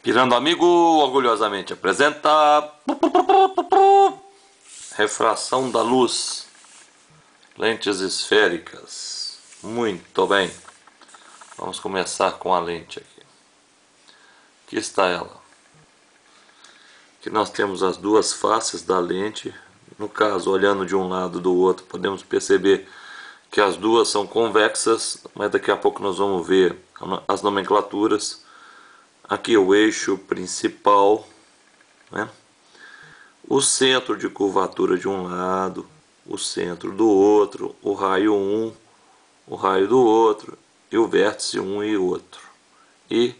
Pirando Amigo orgulhosamente apresenta refração da luz, lentes esféricas. Muito bem, vamos começar com a lente aqui. Aqui está ela. Aqui nós temos as duas faces da lente. No caso, olhando de um lado do outro, podemos perceber que as duas são convexas, mas daqui a pouco nós vamos ver as nomenclaturas. Aqui é o eixo principal, né? O centro de curvatura de um lado, o centro do outro, o raio 1, o raio do outro, e o vértice 1 e outro. E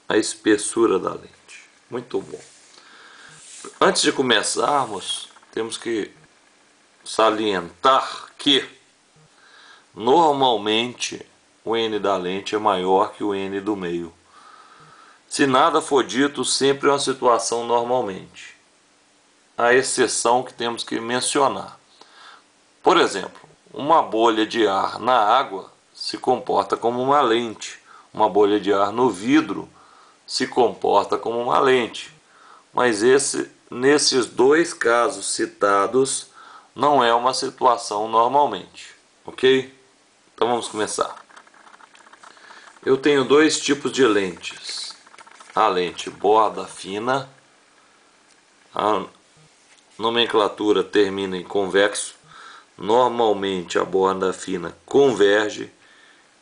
a espessura da lente. Muito bom. Antes de começarmos, temos que salientar que normalmente o N da lente é maior que o N do meio. Se nada for dito, sempre é uma situação normalmente. A exceção que temos que mencionar. Por exemplo, uma bolha de ar na água se comporta como uma lente. Uma bolha de ar no vidro se comporta como uma lente. Mas nesses dois casos citados, não é uma situação normalmente. Ok? Então vamos começar. Eu tenho dois tipos de lentes. A lente borda fina, a nomenclatura termina em convexo, normalmente a borda fina converge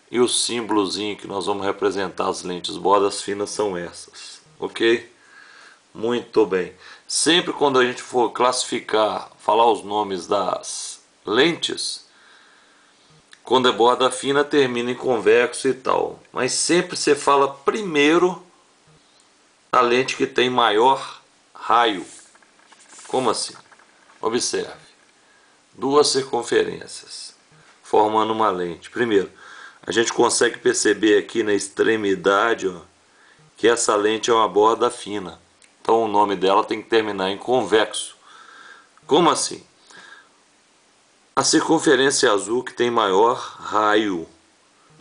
e o símbolozinho que nós vamos representar as lentes bordas finas são essas, ok? Muito bem. Sempre quando a gente for classificar, falar os nomes das lentes, quando é borda fina termina em convexo e tal, mas sempre você fala primeiro a lente que tem maior raio. Como assim? Observe. Duas circunferências formando uma lente. Primeiro, a gente consegue perceber aqui na extremidade, ó, que essa lente é uma borda fina. Então o nome dela tem que terminar em convexo. Como assim? A circunferência azul que tem maior raio.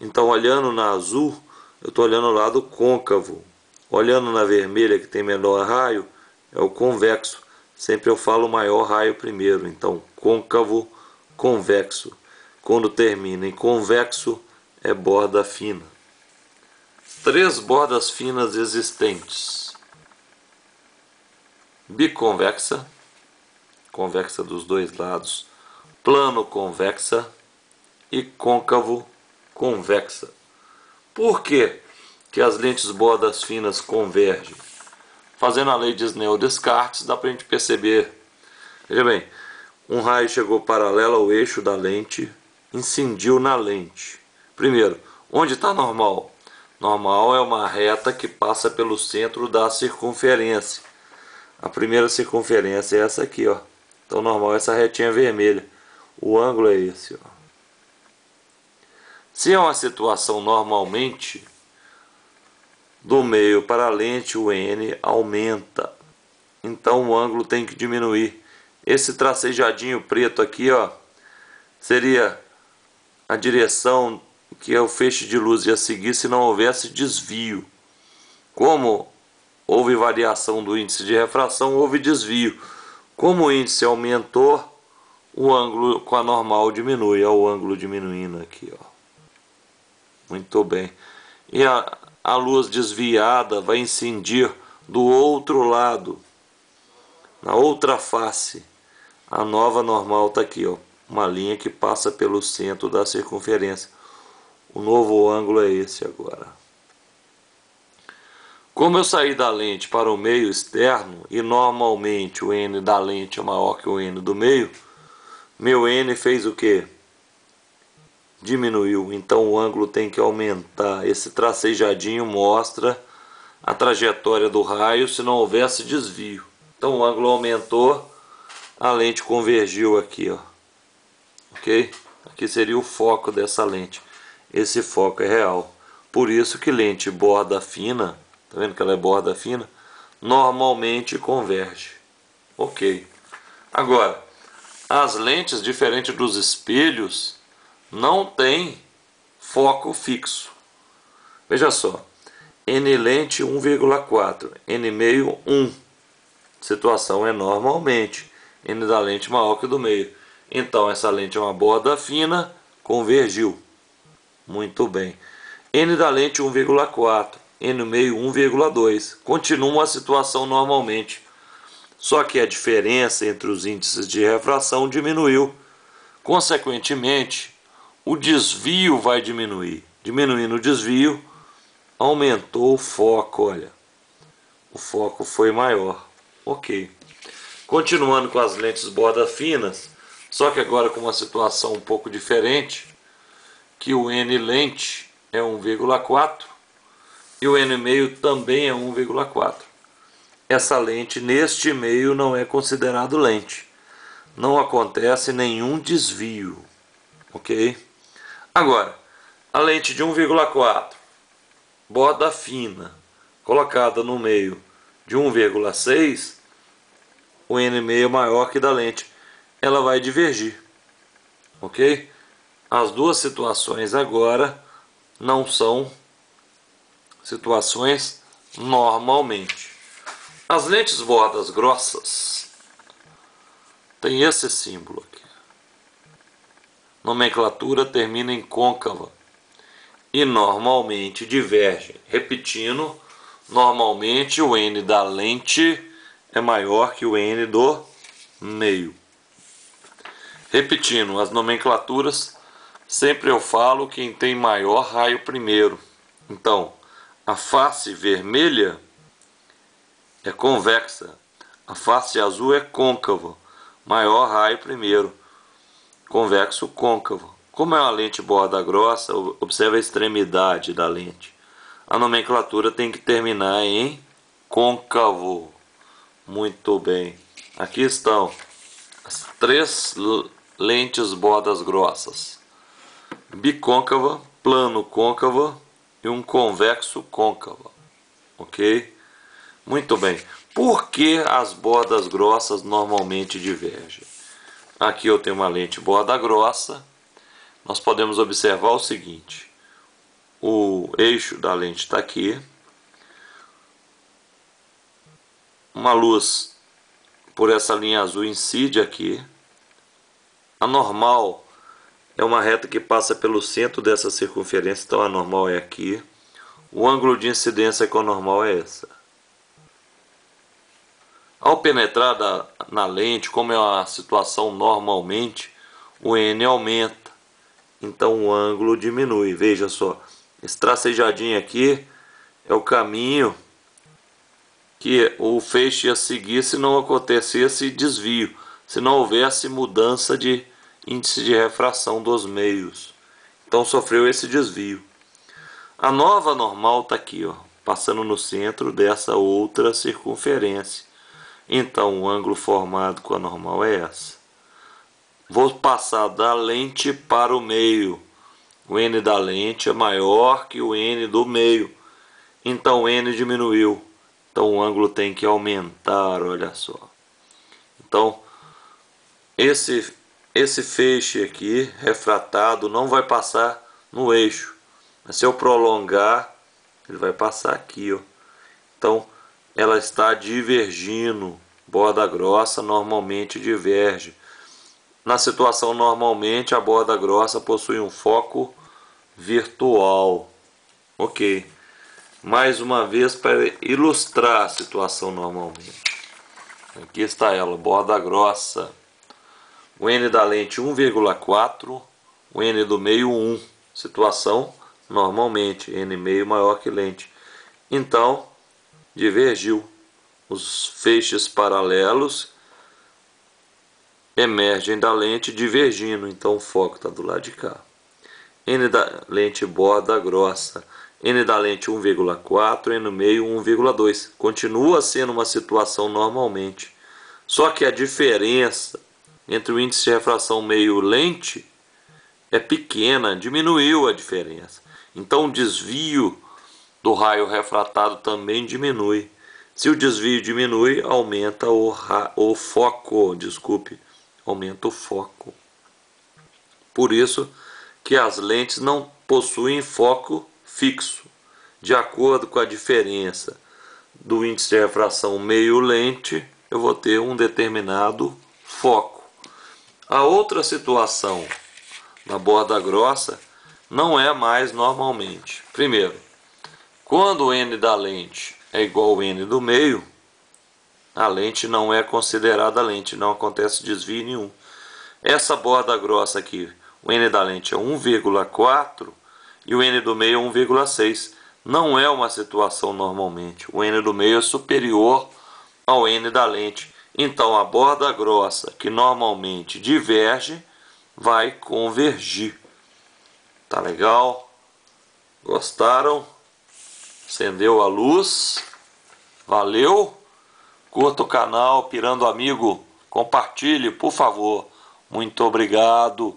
Então olhando na azul, eu estou olhando o lado côncavo. Olhando na vermelha, que tem menor raio, é o convexo. Sempre eu falo maior raio primeiro. Então, côncavo, convexo. Quando termina em convexo, é borda fina. Três bordas finas existentes. Biconvexa, convexa dos dois lados. Plano convexa e côncavo convexa. Por quê que as lentes bordas finas convergem? Fazendo a lei de Snell-Descartes, dá para a gente perceber. Veja bem, um raio chegou paralelo ao eixo da lente, incidiu na lente. Primeiro, onde está normal? Normal é uma reta que passa pelo centro da circunferência. A primeira circunferência é essa aqui, ó. Então normal é essa retinha vermelha. O ângulo é esse, ó. Se é uma situação normalmente, do meio para a lente o N aumenta, então o ângulo tem que diminuir. Esse tracejadinho preto aqui, ó, seria a direção que o feixe de luz ia seguir se não houvesse desvio. Como houve variação do índice de refração, houve desvio. Como o índice aumentou, o ângulo com a normal diminui. Olha o ângulo diminuindo aqui, ó. Muito bem. E a luz desviada vai incidir do outro lado, na outra face. A nova normal está aqui, ó, uma linha que passa pelo centro da circunferência. O novo ângulo é esse agora. Como eu saí da lente para o meio externo, e normalmente o N da lente é maior que o N do meio, meu N fez o quê? Diminuiu, então o ângulo tem que aumentar. Esse tracejadinho mostra a trajetória do raio se não houvesse desvio. Então o ângulo aumentou, a lente convergiu aqui, ó. Ok? Aqui seria o foco dessa lente. Esse foco é real. Por isso que lente borda fina, tá vendo que ela é borda fina? Normalmente converge. Ok. Agora, as lentes, diferente dos espelhos, não tem foco fixo. Veja só, N lente 1,4, N meio 1. Situação é normalmente. N da lente maior que o do meio. Então essa lente é uma borda fina, convergiu. Muito bem. N da lente 1,4, N meio 1,2. Continua a situação normalmente. Só que a diferença entre os índices de refração diminuiu. Consequentemente, o desvio vai diminuir. Diminuindo o desvio, aumentou o foco, olha. O foco foi maior. Ok. Continuando com as lentes bordas finas, só que agora com uma situação um pouco diferente, que o N lente é 1,4 e o N meio também é 1,4. Essa lente neste meio não é considerado lente. Não acontece nenhum desvio. Ok? Agora, a lente de 1,4, borda fina, colocada no meio de 1,6, o N meio é maior que da lente, ela vai divergir, ok? As duas situações agora não são situações normalmente. As lentes bordas grossas tem esse símbolo aqui. Nomenclatura termina em côncava e normalmente divergem. Repetindo, normalmente o N da lente é maior que o N do meio. Repetindo, as nomenclaturas, sempre eu falo quem tem maior raio primeiro. Então, a face vermelha é convexa, a face azul é côncava, maior raio primeiro, convexo côncavo. Como é uma lente borda grossa, observe a extremidade da lente. A nomenclatura tem que terminar em côncavo. Muito bem. Aqui estão as três lentes bordas grossas: bicôncava, plano côncava e um convexo côncavo. Ok? Muito bem. Por que as bordas grossas normalmente divergem? Aqui eu tenho uma lente borda grossa. Nós podemos observar o seguinte: o eixo da lente está aqui. Uma luz por essa linha azul incide aqui. A normal é uma reta que passa pelo centro dessa circunferência, então a normal é aqui. O ângulo de incidência com a normal é essa. Ao penetrar na lente, como é uma situação normalmente, o N aumenta, então o ângulo diminui. Veja só, esse tracejadinho aqui é o caminho que o feixe ia seguir se não acontecesse desvio, se não houvesse mudança de índice de refração dos meios. Então sofreu esse desvio. A nova normal está aqui, ó, passando no centro dessa outra circunferência. Então o ângulo formado com a normal é essa. Vou passar da lente para o meio. O N da lente é maior que o N do meio. Então o N diminuiu. Então o ângulo tem que aumentar, olha só. Então esse feixe aqui refratado não vai passar no eixo. Mas se eu prolongar, ele vai passar aqui, ó. Então ela está divergindo. Borda grossa normalmente diverge. Na situação normalmente, a borda grossa possui um foco virtual. Ok. Mais uma vez para ilustrar a situação normalmente. Aqui está ela, borda grossa. O N da lente 1,4, o N do meio 1. Situação normalmente, N meio maior que lente. Então, divergiu. Os feixes paralelos emergem da lente divergindo, então o foco está do lado de cá. N da lente borda grossa, N da lente 1,4, N no meio 1,2. Continua sendo uma situação normalmente. Só que a diferença entre o índice de refração meio lente é pequena, diminuiu a diferença. Então o desvio do raio refratado também diminui. Se o desvio diminui, aumenta o foco, aumenta o foco. Por isso que as lentes não possuem foco fixo. de acordo com a diferença do índice de refração meio-lente, eu vou ter um determinado foco. A outra situação na borda grossa não é mais normalmente. Primeiro, quando o N da lente é igual ao N do meio, a lente não é considerada lente, não acontece desvio nenhum. Essa borda grossa aqui, o N da lente é 1,4 e o N do meio é 1,6. Não é uma situação normalmente. O N do meio é superior ao N da lente. Então a borda grossa, que normalmente diverge, vai convergir. Tá legal? Gostaram? Acendeu a luz? Valeu? Curta o canal Pirando Amigo. Compartilhe, por favor. Muito obrigado.